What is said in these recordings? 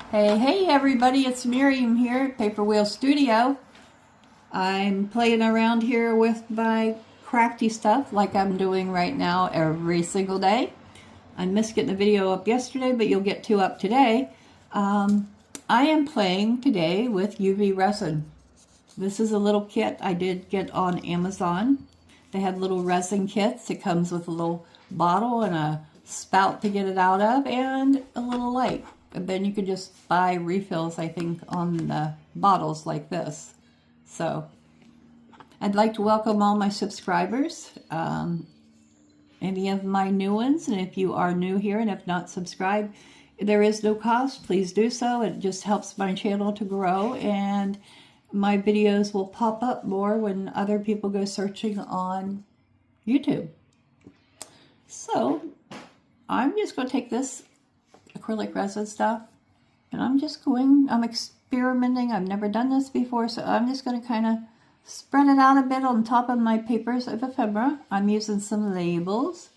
Hey everybody, it's Miriam here at Paper Wheel Studio. I'm playing around here with my crafty stuff like I'm doing right now every single day. I missed getting a video up yesterday, but you'll get two up today. I am playing today with UV resin. This is a little kit I did get on Amazon. They have little resin kits. It comes with a little bottle and a spout to get it out of and a little light. And then you can just buy refills, I think, on the bottles like this. So I'd like to welcome all my subscribers, any of my new ones. And if you are new here and have not subscribed, there is no cost. Please do so. It just helps my channel to grow, and my videos will pop up more when other people go searching on YouTube. So I'm just going to take this acrylic resin stuff and I'm experimenting. I've never done this before, so I'm just going to kind of spread it out a bit on top of my papers of ephemera. I'm using some labels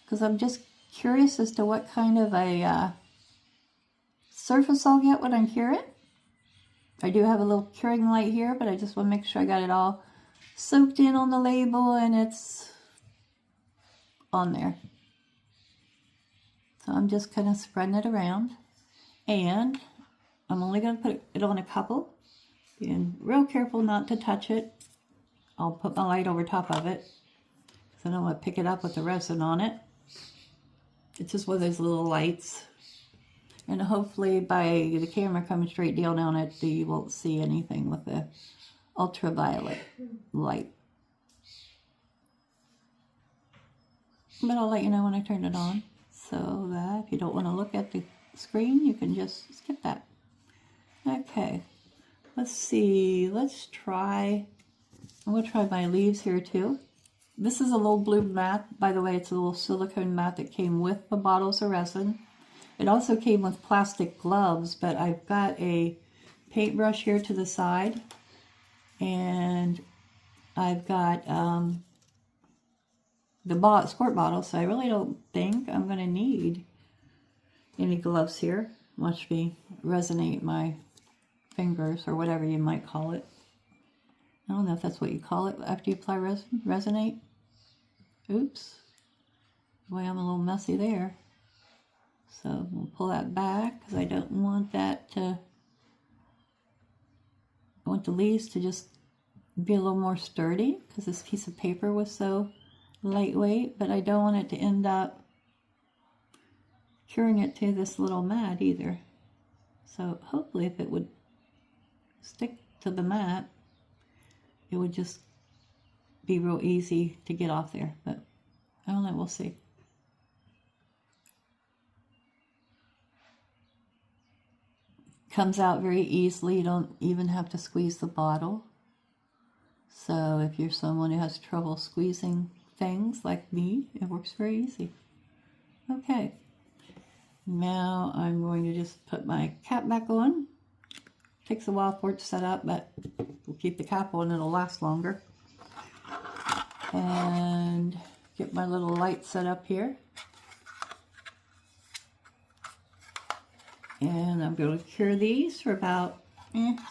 because I'm just curious as to what kind of a surface I'll get when I cure it. I do have a little curing light here, but I just want to make sure I got it all soaked in on the label and it's on there. So I'm just kind of spreading it around, and I'm only going to put it on a couple, being real careful not to touch it. I'll put my light over top of it because I don't want to pick it up with the resin on it. It's just one of those little lights. And hopefully by the camera coming straight down on it, you won't see anything with the ultraviolet light. But I'll let you know when I turn it on, so that if you don't want to look at the screen, you can just skip that. Okay, let's see. Let's try. I'm going to try my leaves here too. This is a little blue mat. By the way, it's a little silicone mat that came with the bottles of resin. It also came with plastic gloves, but I've got a paintbrush here to the side, and I've got the squirt bottle, so I really don't think I'm going to need any gloves here. Watch me resonate my fingers, or whatever you might call it. I don't know if that's what you call it after you apply resin. Resonate? Oops. Boy, I'm a little messy there. So we'll pull that back because I don't want that to, I want the leaves to just be a little more sturdy because this piece of paper was so lightweight, but I don't want it to end up curing it to this little mat either. So hopefully if it would stick to the mat, it would just be real easy to get off there, but I don't know, we'll see. Comes out very easily. You don't even have to squeeze the bottle. So if you're someone who has trouble squeezing things like me, it works very easy. Okay, now I'm going to just put my cap back on. Takes a while for it to set up, but we'll keep the cap on, it'll last longer. And get my little light set up here. And I'm going to cure these for about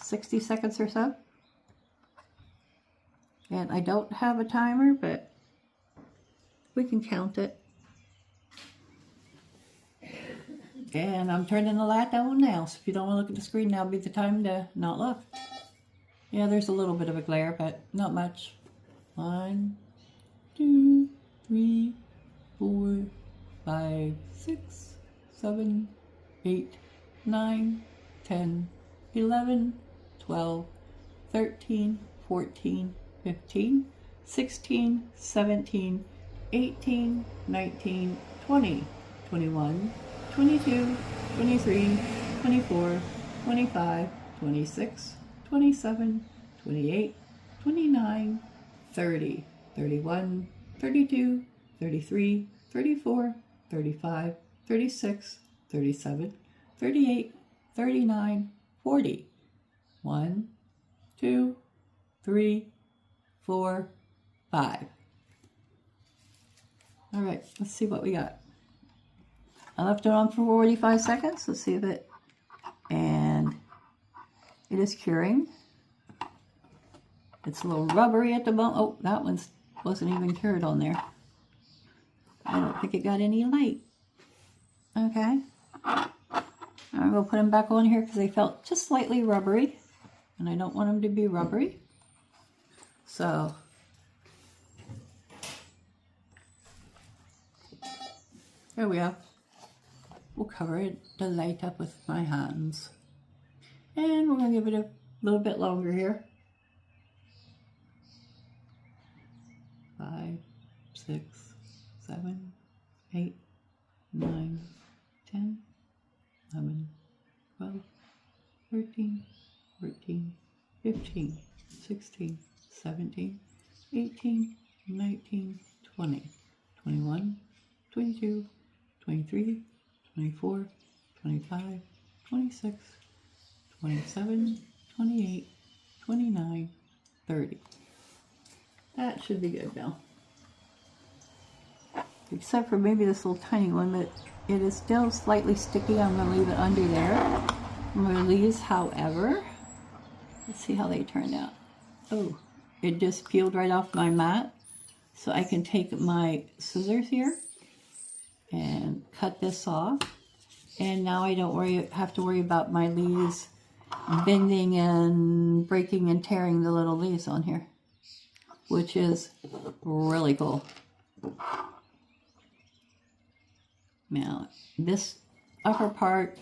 60 seconds or so. And I don't have a timer, but we can count it. And I'm turning the light on now, so if you don't want to look at the screen, now would be the time to not look. Yeah, there's a little bit of a glare, but not much. 1, 2, 3, 4, 5, 6, 7, 8, 9, 10, 11, 12, 13, 14, 15, 16, 17, 18, 19, 20, 21, 22, 23, 24, 25, 26, 27, 28, 29, 30, 31, 32, 33, 34, 35, 36, 37, 38, 39, 40. 1, 2, 3, 4, 5. All right, let's see what we got. I left it on for 45 seconds. Let's see if it and it is curing. It's a little rubbery at the moment. Oh, that one wasn't even cured on there. I don't think it got any light. Okay. I'm going to put them back on here because they felt just slightly rubbery. And I don't want them to be rubbery. So, there we are. We'll cover it, the light up with my hands. And we're going to give it a little bit longer here. 5, 6, 7, 8, 9, 10, 11, 12, 13, 14, 15, 16, 17, 18, 19, 20, 21, 22, 23, 24, 25, 26, 27, 28, 29, 30. That should be good now. Except for maybe this little tiny one, but it is still slightly sticky. I'm going to leave it under there. I'm going to leave these, however. Let's see how they turned out. Oh, it just peeled right off my mat. So I can take my scissors here and cut this off. And now I don't have to worry about my leaves bending and breaking and tearing the little leaves on here, which is really cool. Now, this upper part,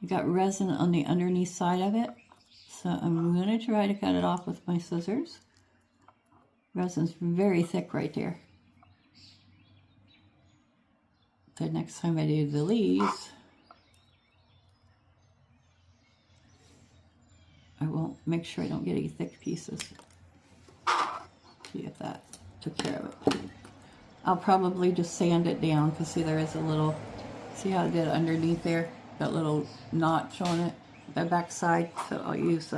you got resin on the underneath side of it. So I'm going to try to cut it off with my scissors. Resin's very thick right there. The next time I do the leaves, I will make sure I don't get any thick pieces. See if that took care of it. I'll probably just sand it down because see there is a little, see how it did underneath there? That little notch on it, the back side. So I'll use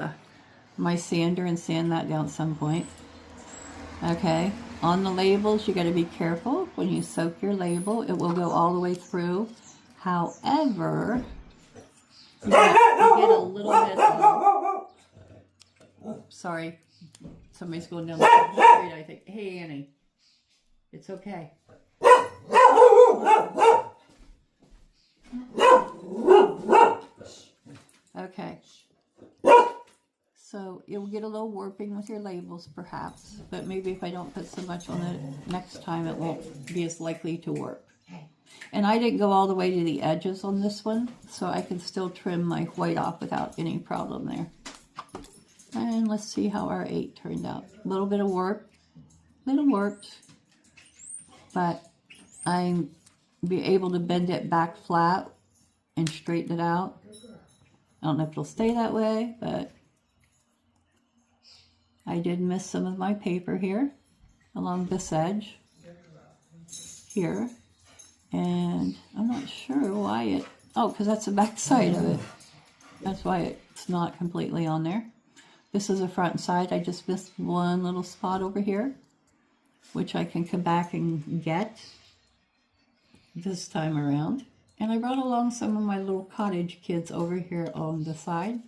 my sander and sand that down at some point. Okay, on the labels you got to be careful when you soak your label. It will go all the way through. However, you get a little bit of, sorry, somebody's going down the street, I think. Hey, Annie, it's okay. Okay. So you'll get a little warping with your labels perhaps, but maybe if I don't put so much on it next time, it won't be as likely to warp. And I didn't go all the way to the edges on this one, so I can still trim my white off without any problem there. And let's see how our 8 turned out. A little bit of warp, little warped, but I'm be able to bend it back flat and straighten it out. I don't know if it'll stay that way, but I did miss some of my paper here along this edge here, and I'm not sure why it, oh, because that's the back side of it. That's why it's not completely on there. This is the front side. I just missed one little spot over here, which I can come back and get this time around. And I brought along some of my little cottage kids over here on the side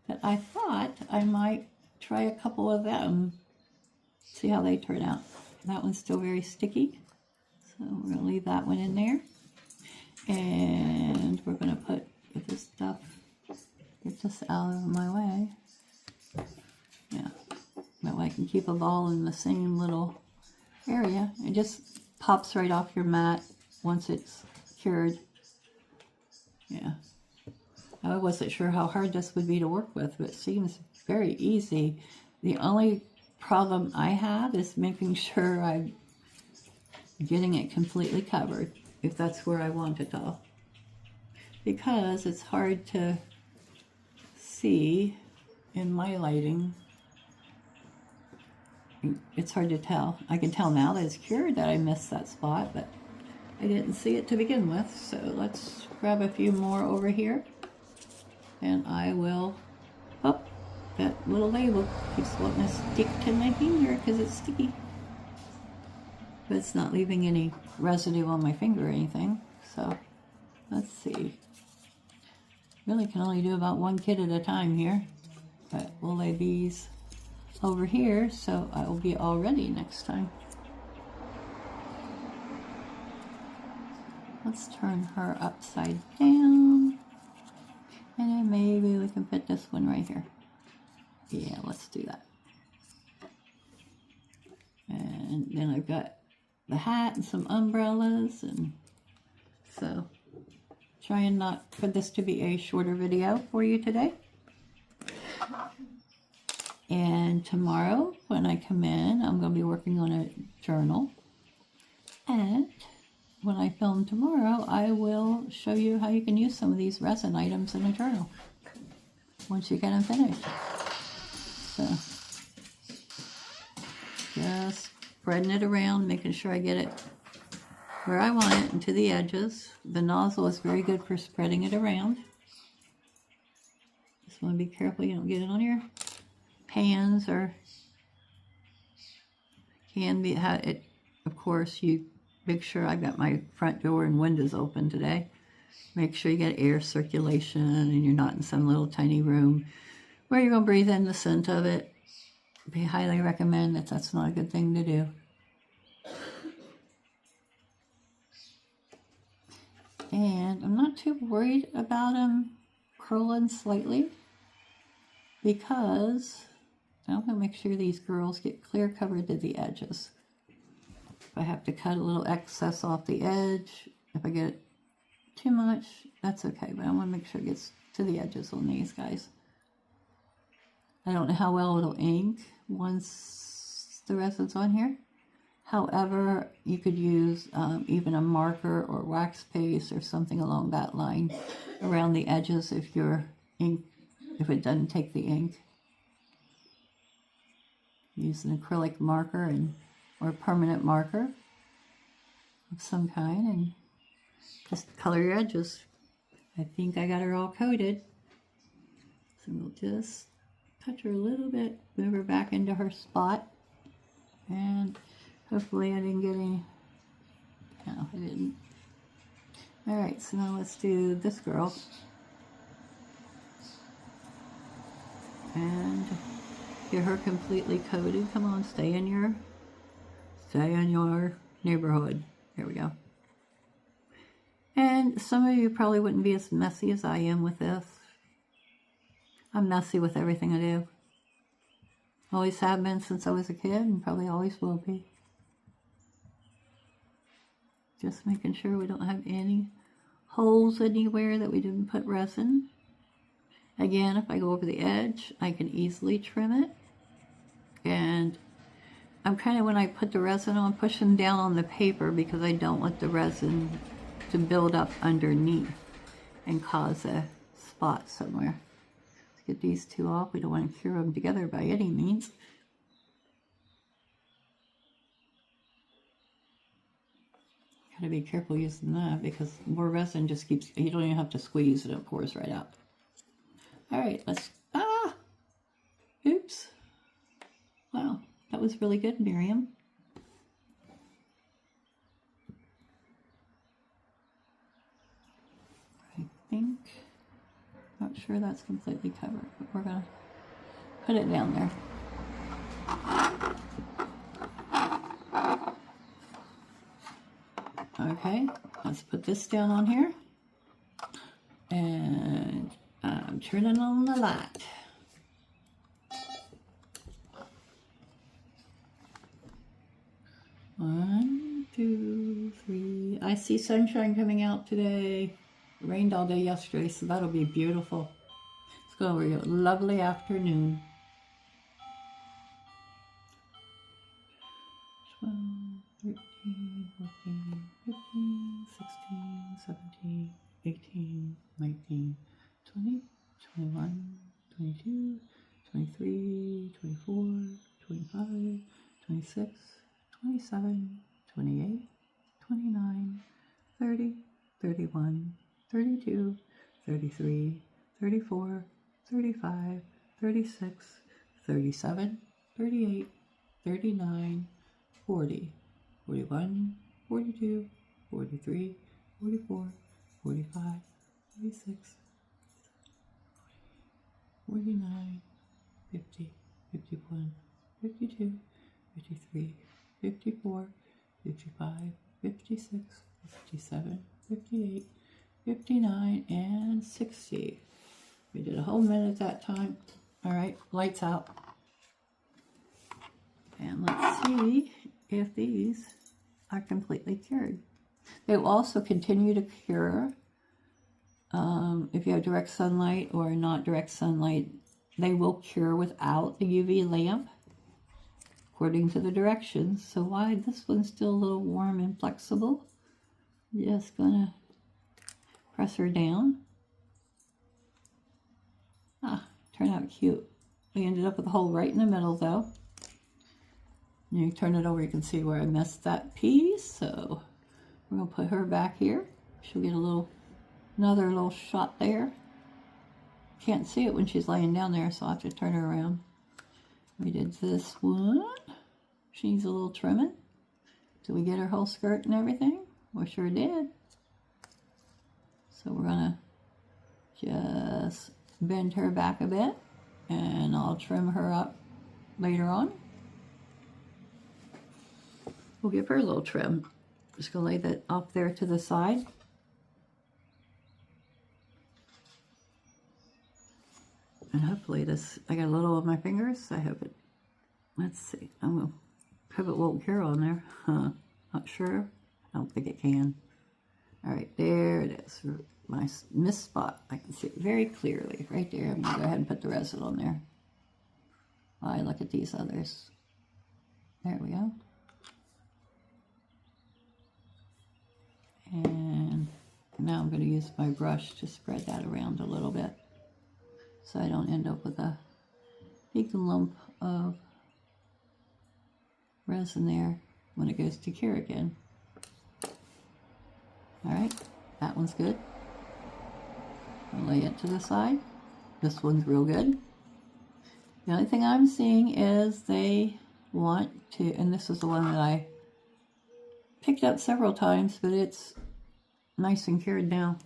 that I thought I might try a couple of them, see how they turn out. That one's still very sticky, so we're going to leave that one in there. And we're going to put this stuff, get this out of my way. Yeah, that way I can keep them all in the same little area. It just pops right off your mat once it's cured. Yeah, I wasn't sure how hard this would be to work with, but it seems very easy. The only problem I have is making sure I'm getting it completely covered, if that's where I want it all, because it's hard to see in my lighting. It's hard to tell. I can tell now that it's cured that I missed that spot, but I didn't see it to begin with. So let's grab a few more over here, and I will, oh, that little label keeps wanting to stick to my finger because it's sticky, but it's not leaving any residue on my finger or anything. So let's see. Really can only do about one kit at a time here, but we'll lay these over here so I will be all ready next time. Let's turn her upside down, and then maybe we can put this one right here. Yeah, let's do that. And then I've got the hat and some umbrellas, and so trying not for this to be a shorter video for you today. And tomorrow when I come in, I'm going to be working on a journal, and when I film tomorrow, I will show you how you can use some of these resin items in a journal once you get them finished. So just spreading it around, making sure I get it where I want it and to the edges. The nozzle is very good for spreading it around. Just want to be careful you don't get it on your hands, or can be how it. Of course, you make sure I've got my front door and windows open today. Make sure you get air circulation and you're not in some little tiny room where you're going to breathe in the scent of it. I highly recommend that that's not a good thing to do. And I'm not too worried about them curling slightly, because I'm going to make sure these girls get clear covered to the edges. If I have to cut a little excess off the edge, if I get too much, that's okay, but I want to make sure it gets to the edges on these guys. I don't know how well it'll ink once the resin's on here. However, you could use even a marker or wax paste or something along that line around the edges if your ink, if it doesn't take the ink. Use an acrylic marker or a permanent marker of some kind and just color your edges. I think I got her all coated. So we'll just touch her a little bit, move her back into her spot, and hopefully I didn't get any. No, I didn't. Alright, so now let's do this girl. And get her completely coated. Come on, stay in your neighborhood. There we go. And some of you probably wouldn't be as messy as I am with this. I'm messy with everything I do. Always have been since I was a kid, and probably always will be. Just making sure we don't have any holes anywhere that we didn't put resin. Again, if I go over the edge, I can easily trim it. And I'm kind of, when I put the resin on, pushing down on the paper because I don't want the resin to build up underneath and cause a spot somewhere. Let's get these two off. We don't want to cure them together by any means. Gotta be careful using that because more resin just keeps, you don't even have to squeeze and it pours right out. Alright, let's, oops. Wow, that was really good, Miriam. I think, not sure that's completely covered, but we're gonna put it down there. Okay, let's put this down on here. And I'm turning on the light. One, two, three. I see sunshine coming out today. It rained all day yesterday, so that'll be beautiful. It's going to be a lovely afternoon. 12, 13, 14, 15, 16, 17, 18, 19, 20, 21, 22, 23, 24, 25, 26, 27, 28, 29, 30, 31, 32, 33, 34, 35, 36, 37, 38, 39, 40, 41, 42, 43, 44, 45, 46, 49, 50, 51, 52, 53, 54, 55, 56, 57, 58, 59, and 60. We did a whole minute that time. All right, lights out. And let's see if these are completely cured. They will also continue to cure if you have direct sunlight or not direct sunlight. They will cure without the UV lamp, according to the directions. So why this one's still a little warm and flexible? Just gonna press her down. Ah, turned out cute. We ended up with a hole right in the middle though. You turn it over, you can see where I missed that piece. So we're gonna put her back here. She'll get another little shot there. Can't see it when she's laying down there, so I'll have to turn her around. We did this one. She needs a little trimming. Did we get her whole skirt and everything? We sure did. So we're gonna just bend her back a bit, and I'll trim her up later on. We'll give her a little trim. Just gonna lay that off there to the side. And hopefully this, I got a little of my fingers. I hope it, let's see. I hope it won't cure on there. Huh, not sure. I don't think it can. All right, there it is. My missed spot. I can see it very clearly right there. I'm gonna go ahead and put the resin on there. I look at these others. There we go. And now I'm going to use my brush to spread that around a little bit so I don't end up with a big lump of resin there when it goes to cure again. Alright, that one's good. I'll lay it to the side. This one's real good. The only thing I'm seeing is they want to, and this is the one that I picked up several times, but it's nice and cured now.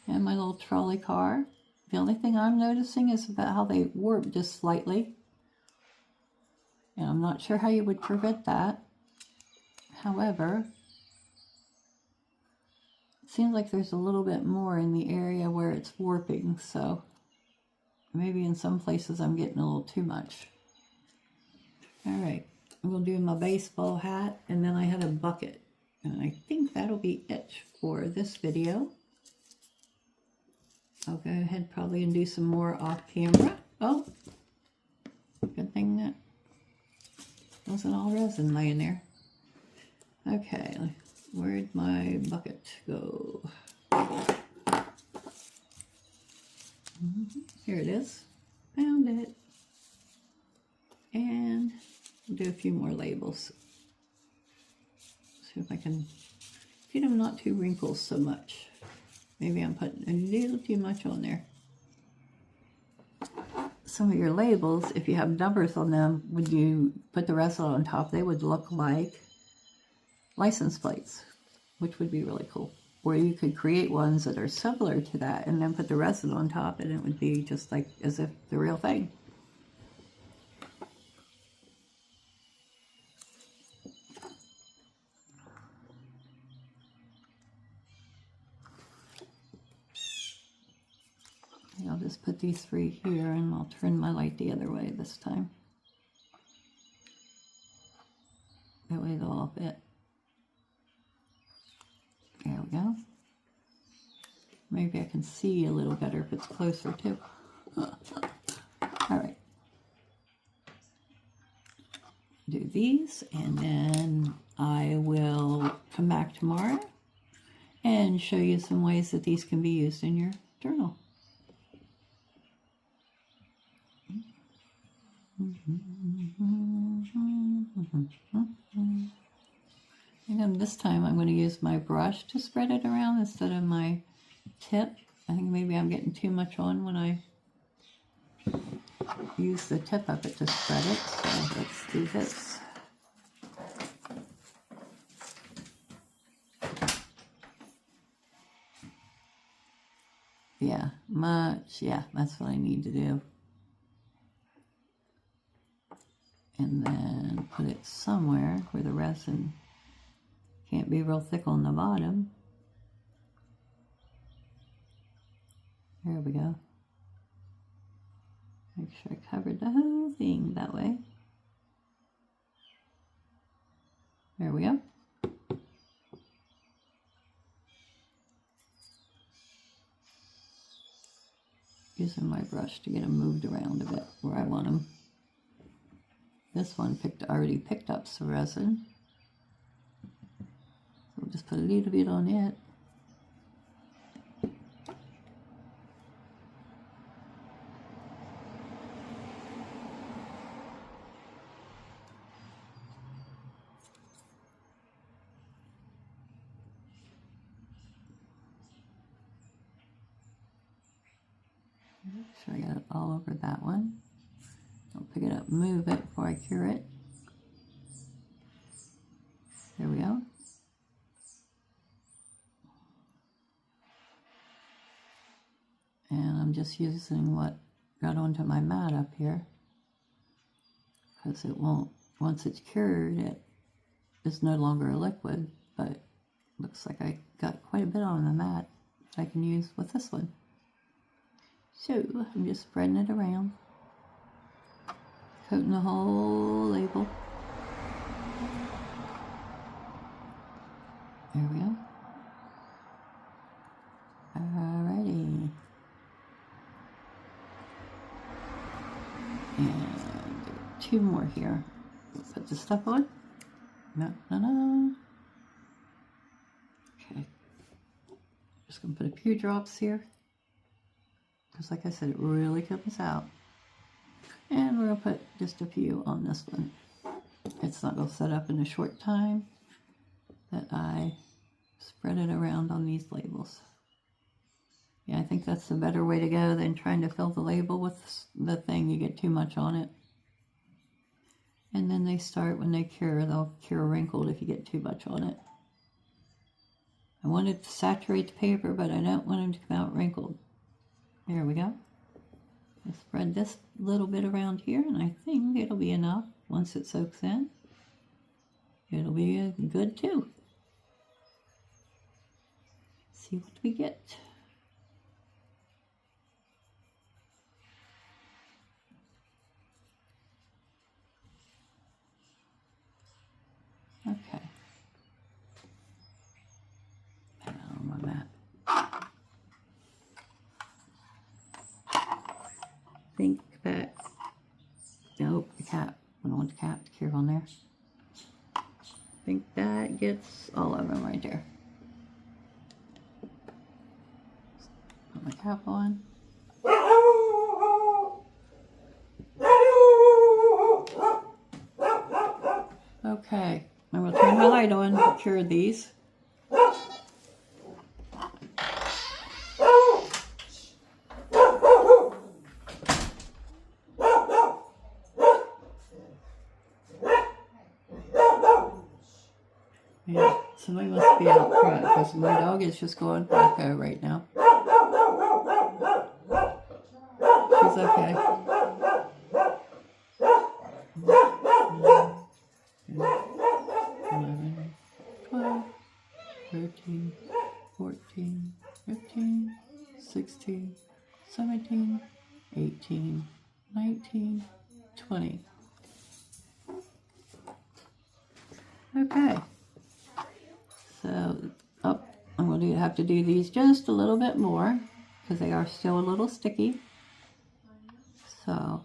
And my little trolley car. The only thing I'm noticing is about how they warp just slightly. And I'm not sure how you would prevent that. However, it seems like there's a little bit more in the area where it's warping, so maybe in some places I'm getting a little too much. Alright, I'm going to do my baseball hat, and then I had a bucket. And I think that'll be it for this video. I'll go ahead probably and do some more off camera. Oh, good thing that wasn't all resin laying there. Okay, where'd my bucket go? Here it is. Found it. And we'll do a few more labels. See if I can get them not too wrinkles so much. Maybe I'm putting a little too much on there. Some of your labels, if you have numbers on them, when you put the resin on top, they would look like license plates, which would be really cool. Or you could create ones that are similar to that and then put the resin on top, and it would be just like as if the real thing. I'll just put these three here, and I'll turn my light the other way this time. That way they'll all fit. There we go. Maybe I can see a little better if it's closer too. Alright. Do these, and then I will come back tomorrow and show you some ways that these can be used in your journal. And this time I'm going to use my brush to spread it around instead of my tip. I think maybe I'm getting too much on when I use the tip of it to spread it. So let's do this. Yeah, that's what I need to do. And then put it somewhere where the resin can't be real thick on the bottom. There we go. Make sure I covered the whole thing that way. There we go. Using my brush to get them moved around a bit where I want them. This one already picked up some resin. So we'll just put a little bit on it. Make sure I got it all over that one. I'll pick it up, move it before I cure it. There we go. And I'm just using what got onto my mat up here, because it won't, once it's cured, it is no longer a liquid, but looks like I got quite a bit on the mat that I can use with this one. So I'm just spreading it around, coating the whole label. There we go. Alrighty. And two more here. Put the stuff on. No. Okay. Just gonna put a few drops here, because like I said, it really comes out. And we're gonna put just a few on this one. It's not gonna set up in a short time that I spread it around on these labels. Yeah, I think that's the better way to go than trying to fill the label with the thing. You get too much on it. And then they start, when they cure, they'll cure wrinkled if you get too much on it. I wanted to saturate the paper, but I don't want them to come out wrinkled. There we go. I'll spread this little bit around here, and I think it'll be enough. Once it soaks in, it'll be good too. See what we get. Okay. Put that on my mat. Think that, nope, the cap. I don't want the cap to cure on there. I think that gets all of them right there. Put my cap on. Okay, I'm going to turn my light on to cure these. Yeah, somebody must be out front, because my dog is just going wacko right now. She's okay. 11, 12, 13, 14, 15, 16, 17, 18, 19, 20. Okay. So, I'm going to have to do these just a little bit more, because they are still a little sticky. So,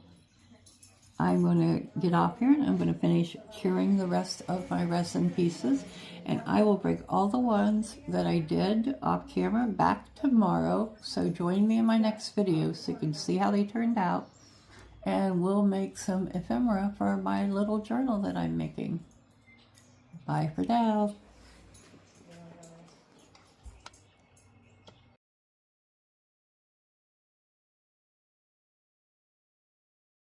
I'm going to get off here, and I'm going to finish curing the rest of my resin pieces, and I will bring all the ones that I did off camera back tomorrow. So join me in my next video so you can see how they turned out, and we'll make some ephemera for my little journal that I'm making. Bye for now.